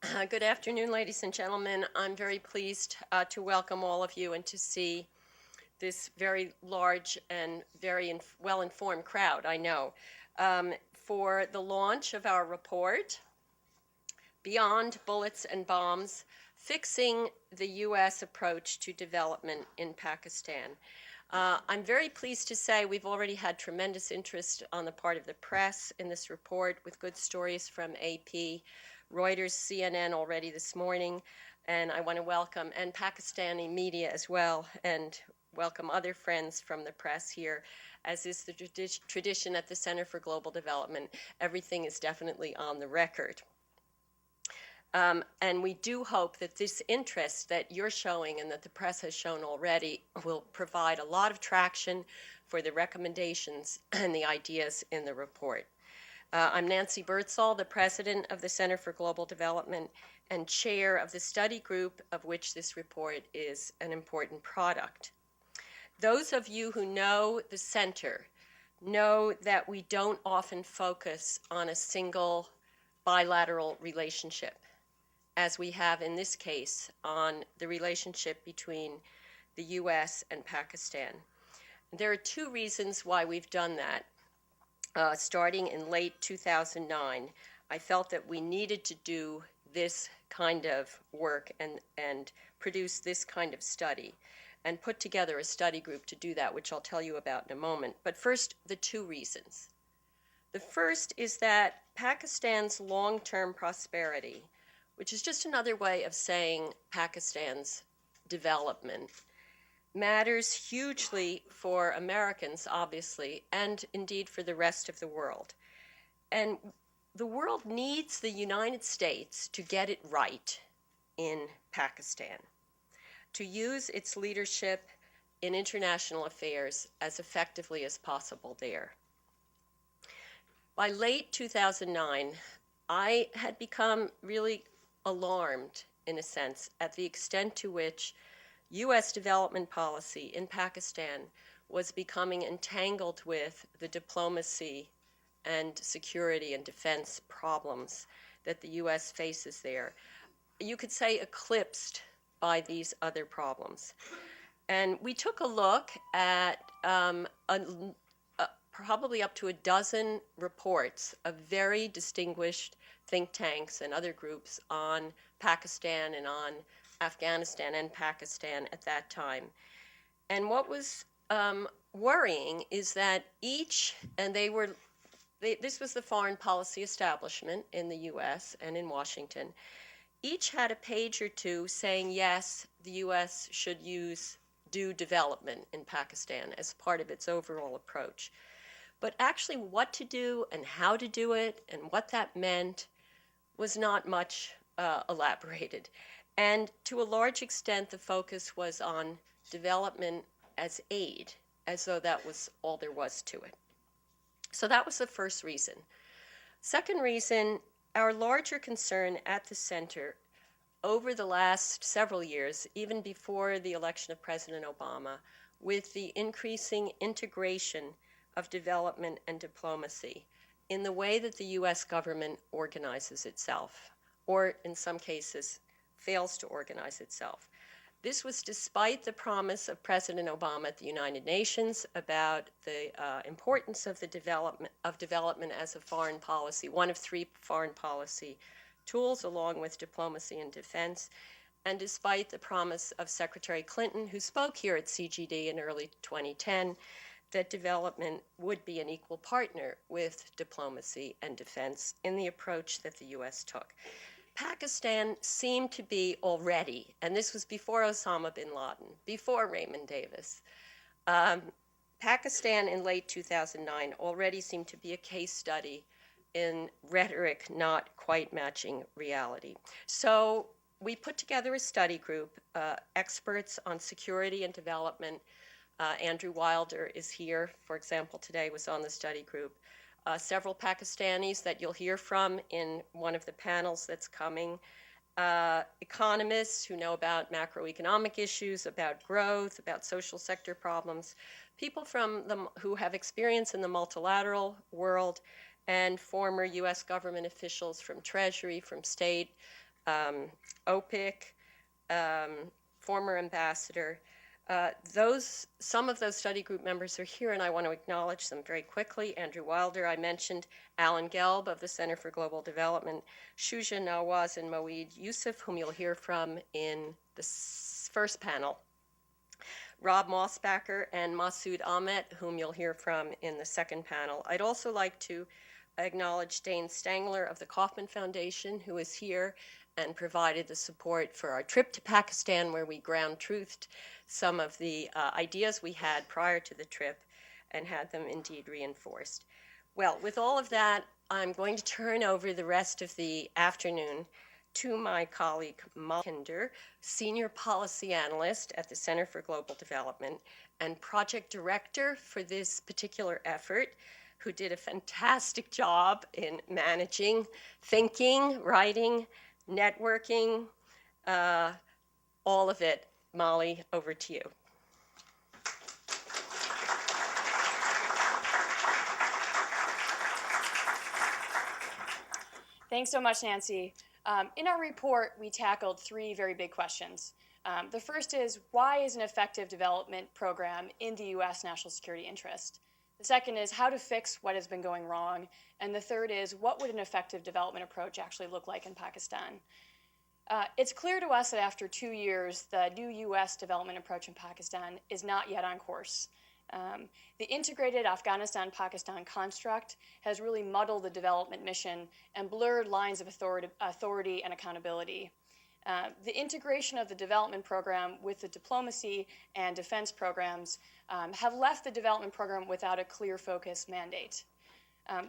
Good afternoon, ladies and gentlemen. I'm very pleased to welcome all of you and to see this very large and very well-informed crowd, I know, for the launch of our report, Beyond Bullets and Bombs, Fixing the U.S. Approach to Development in Pakistan. I'm very pleased to say we've already had tremendous interest on the part of the press in this report with good stories from AP, Reuters, CNN already this morning, and I want to welcome, and Pakistani media as well, and welcome other friends from the press here. As is the tradition at the Center for Global Development, everything is definitely on the record. And we do hope that this interest that you're showing and that the press has shown already will provide a lot of traction for the recommendations and the ideas in the report. I'm Nancy Birdsall, the president of the Center for Global Development and chair of the study group of which this report is an important product. Those of you who know the center know that we don't often focus on a single bilateral relationship, as we have in this case on the relationship between the U.S. and Pakistan. There are two reasons why we've done that. Starting in late 2009, I felt that we needed to do this kind of work and produce this kind of study and put together a study group to do that, which I'll tell you about in a moment. But first, the two reasons. The first is that Pakistan's long-term prosperity, which is just another way of saying Pakistan's development, matters hugely for Americans, obviously, and indeed for the rest of the world. And the world needs the United States to get it right in Pakistan, to use its leadership in international affairs as effectively as possible there. By late 2009, I had become really alarmed, in a sense, at the extent to which U.S. development policy in Pakistan was becoming entangled with the diplomacy and security and defense problems that the U.S. faces there. You could say eclipsed by these other problems. And we took a look at probably up to a dozen reports of very distinguished think tanks and other groups on Pakistan and on Afghanistan and Pakistan at that time. And what was worrying is that each, and this was the foreign policy establishment in the US and in Washington, each had a page or two saying, yes, the US should do development in Pakistan as part of its overall approach. But actually what to do and how to do it and what that meant was not much elaborated. And to a large extent, the focus was on development as aid, as though that was all there was to it. So that was the first reason. Second reason, our larger concern at the center over the last several years, even before the election of President Obama, with the increasing integration of development and diplomacy in the way that the U.S. government organizes itself, or in some cases, fails to organize itself. This was despite the promise of President Obama at the United Nations about the importance of development as a foreign policy, one of three foreign policy tools, along with diplomacy and defense, and despite the promise of Secretary Clinton, who spoke here at CGD in early 2010, that development would be an equal partner with diplomacy and defense in the approach that the U.S. took. Pakistan seemed to be already, and this was before Osama bin Laden, before Raymond Davis, Pakistan in late 2009 already seemed to be a case study in rhetoric not quite matching reality. So we put together a study group, experts on security and development. Andrew Wilder is here, for example, today was on the study group. Several Pakistanis that you'll hear from in one of the panels that's coming. Economists who know about macroeconomic issues, about growth, about social sector problems. People who have experience in the multilateral world, and former U.S. government officials from Treasury, from State, OPIC, former ambassador. Some of those study group members are here, and I want to acknowledge them very quickly. Andrew Wilder, I mentioned Alan Gelb of the Center for Global Development, Shuja Nawaz and Moeed Yusuf, whom you'll hear from in the first panel, Rob Mossbacher and Masood Ahmed, whom you'll hear from in the second panel. I'd also like to acknowledge Dane Stangler of the Kauffman Foundation, who is here and provided the support for our trip to Pakistan, where we ground-truthed some of the ideas we had prior to the trip and had them indeed reinforced. Well, with all of that, I'm going to turn over the rest of the afternoon to my colleague Molly Kinder, Senior Policy Analyst at the Center for Global Development and Project Director for this particular effort, who did a fantastic job in managing, thinking, writing, networking, all of it. Molly, over to you. Thanks so much, Nancy. In our report, we tackled three very big questions. The first is, why is an effective development program in the U.S. national security interest? The second is, how to fix what has been going wrong? And the third is, what would an effective development approach actually look like in Pakistan? It's clear to us that after 2 years, the new U.S. development approach in Pakistan is not yet on course. The integrated Afghanistan-Pakistan construct has really muddled the development mission and blurred lines of authority and accountability. The integration of the development program with the diplomacy and defense programs have left the development program without a clear focus mandate.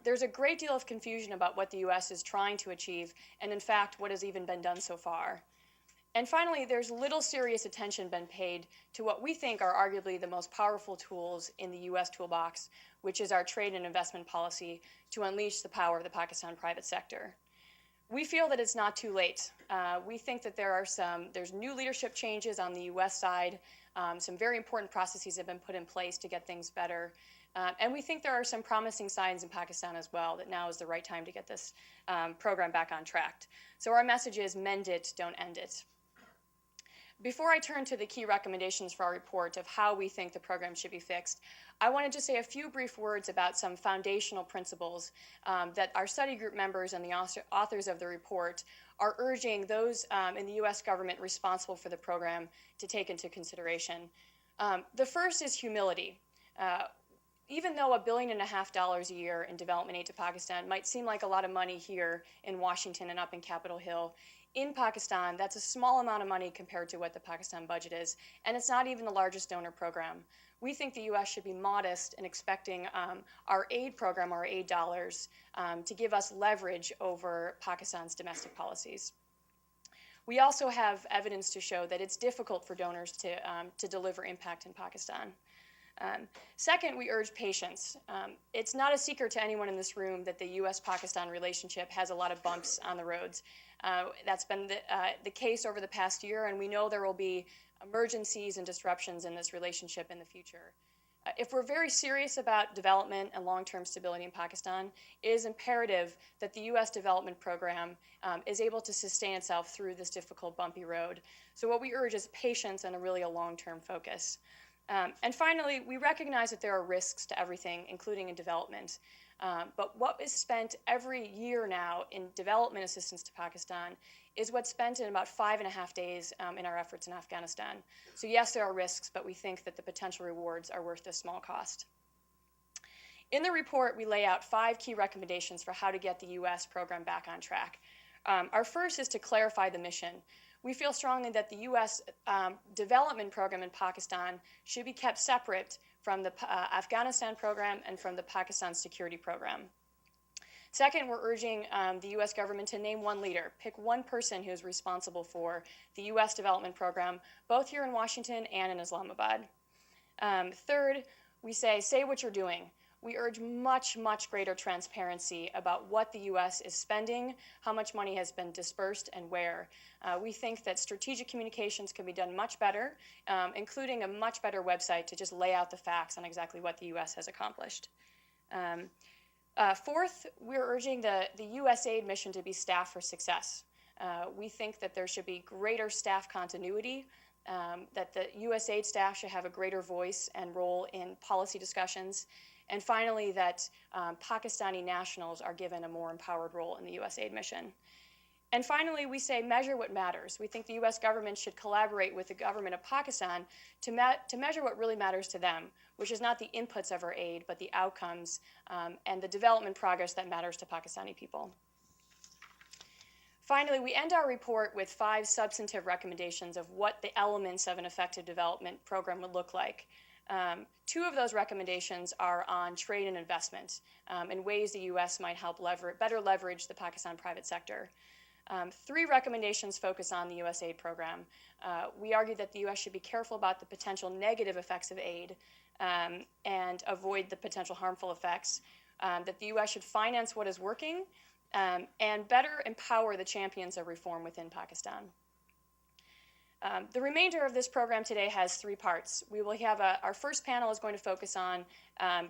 There's a great deal of confusion about what the U.S. is trying to achieve, and in fact, what has even been done so far. And finally, there's little serious attention been paid to what we think are arguably the most powerful tools in the U.S. toolbox, which is our trade and investment policy to unleash the power of the Pakistan private sector. We feel that it's not too late. We think that there's new leadership changes on the U.S. side. Some very important processes have been put in place to get things better. And we think there are some promising signs in Pakistan as well that now is the right time to get this program back on track. So our message is mend it, don't end it. Before I turn to the key recommendations for our report of how we think the program should be fixed, I wanted to say a few brief words about some foundational principles that our study group members and the authors of the report are urging those in the U.S. government responsible for the program to take into consideration. The first is humility. Even though $1.5 billion a year in development aid to Pakistan might seem like a lot of money here in Washington and up in Capitol Hill, in Pakistan, that's a small amount of money compared to what the Pakistan budget is, and it's not even the largest donor program. We think the U.S. should be modest in expecting our aid program, our aid dollars, to give us leverage over Pakistan's domestic policies. We also have evidence to show that it's difficult for donors to deliver impact in Pakistan. Second, we urge patience. It's not a secret to anyone in this room that the U.S.-Pakistan relationship has a lot of bumps on the roads. That's been the case over the past year, and we know there will be emergencies and disruptions in this relationship in the future. If we're very serious about development and long-term stability in Pakistan, it is imperative that the U.S. development program is able to sustain itself through this difficult, bumpy road. So what we urge is patience and a long-term focus. And finally, we recognize that there are risks to everything, including in development. But what is spent every year now in development assistance to Pakistan is what's spent in about 5.5 days in our efforts in Afghanistan. So yes, there are risks, but we think that the potential rewards are worth the small cost. In the report, we lay out 5 key recommendations for how to get the U.S. program back on track. Our first is to clarify the mission. We feel strongly that the U.S. Development program in Pakistan should be kept separate from the Afghanistan program and from the Pakistan security program. Second, we're urging the U.S. government to name one leader, pick one person who is responsible for the U.S. development program, both here in Washington and in Islamabad. Third, we say what you're doing. We urge much, much greater transparency about what the U.S. is spending, how much money has been dispersed, and where. We think that strategic communications can be done much better, including a much better website to just lay out the facts on exactly what the U.S. has accomplished. Fourth, we're urging the USAID mission to be staffed for success. We think that there should be greater staff continuity, that the USAID staff should have a greater voice and role in policy discussions, and finally, that Pakistani nationals are given a more empowered role in the USAID mission. And finally, we say measure what matters. We think the U.S. government should collaborate with the government of Pakistan to measure what really matters to them, which is not the inputs of our aid, but the outcomes and the development progress that matters to Pakistani people. Finally, we end our report with 5 substantive recommendations of what the elements of an effective development program would look like. 2 of those recommendations are on trade and investment and ways the U.S. might help better leverage the Pakistan private sector. 3 recommendations focus on the USAID program. We argue that the U.S. should be careful about the potential negative effects of aid and avoid the potential harmful effects, that the U.S. should finance what is working and better empower the champions of reform within Pakistan. The remainder of this program today has 3 parts. We will have our first panel is going to focus on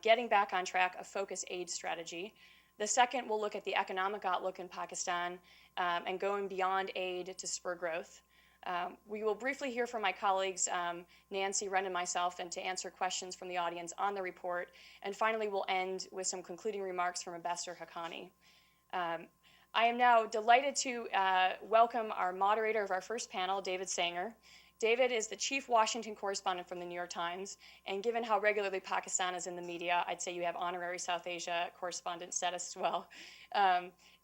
getting back on track a focused aid strategy. The second will look at the economic outlook in Pakistan and going beyond aid to spur growth. We will briefly hear from my colleagues, Nancy, Ren, and myself, and to answer questions from the audience on the report. And finally, we'll end with some concluding remarks from Ambassador Haqqani. I am now delighted to welcome our moderator of our first panel, David Sanger. David is the chief Washington correspondent from the New York Times, and given how regularly Pakistan is in the media, I'd say you have honorary South Asia correspondent status as well.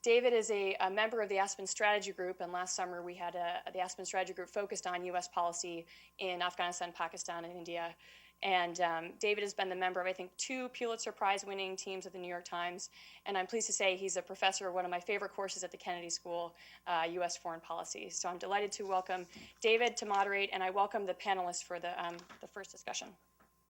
David is a member of the Aspen Strategy Group, and last summer we had the Aspen Strategy Group focused on U.S. policy in Afghanistan, Pakistan, and India. And David has been the member of, I think, 2 Pulitzer Prize-winning teams at the New York Times. And I'm pleased to say he's a professor of one of my favorite courses at the Kennedy School, U.S. Foreign Policy. So I'm delighted to welcome David to moderate, and I welcome the panelists for the first discussion.